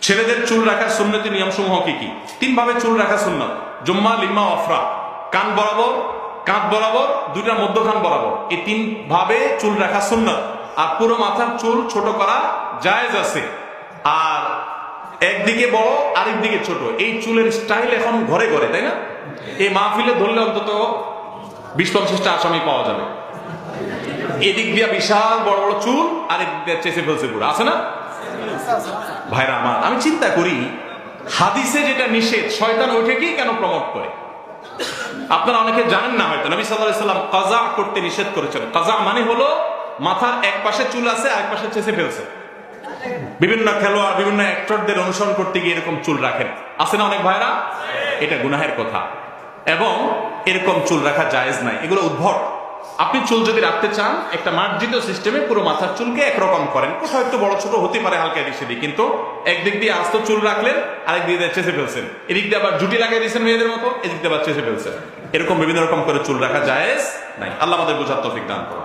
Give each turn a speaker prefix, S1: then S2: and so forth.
S1: ছেলেদের চুল রাখার সুন্নতি নিয়ম সমূহ কি কি? তিন ভাবে চুল রাখা সুন্নত: জুম্মা, লিম্মা, অফরা। কান বরাবর, কাঁধ বরাবর, দুইটা মধ্যখান বরাবর, এই তিন ভাবে চুল রাখা সুন্নত। আর পুরো মাথার চুল ছোট করা জায়েজ আছে। আর একদিকে বড় আরেক দিকে ছোট, এই চুলের স্টাইল এখন ঘরে ঘরে, তাই না? এই মাহফিলে ধরলে অন্তত 20-50টা আসামি পাওয়া যাবে। এদিক দিয়া বিশাল বড় বড় চুল, আরেক দিক দিয়ে চেঁচে ফেলছে পুরো, আছে না ভাইরা আমার? আমি চিন্তা করি, হাদিসে যেটা নিষেধ, শয়তান ওইটাকেই কেন প্রমোট করে? আপনারা অনেকে জানেন না হয়তো, নবী সাল্লাল্লাহু আলাইহি সাল্লাম কাজা করতে নিষেধ করেছেন। কাজা মানে হলো মাথার এক পাশে চুল আছে, আরেক পাশে চেঁচে ফেলছে। বিভিন্ন খেলোয়াড়, বিভিন্ন অ্যাক্টরদের অনুসরণ করতে গিয়ে এরকম চুল রাখেন, আছে না অনেক ভাইরা? এটা গুনাহের কথা, এবং এরকম চুল রাখা জায়েজ নাই, এগুলো উদ্ভট। আপনি চুল যদি রাখতে চান, একটা মার্জিত সিস্টেমে পুরো মাথার চুলকে একরকম করেন। কোথাও একটু বড় ছোট হতে পারে, হালকা এদিক সেদিক, কিন্তু একদিক দিয়ে আস্ত চুল রাখলেন, আরেক দিক দিয়ে চেঁচে ফেলছেন, এদিক দিয়ে আবার জুটি লাগিয়ে দিয়েছেন মেয়েদের মতো, এদিক দিয়ে আবার চেঁচে ফেলছেন। এরকম বিভিন্ন রকম করে চুল রাখা জায়েজ নাই। আল্লাহ আমাদের বোঝার তৌফিক দান করুন।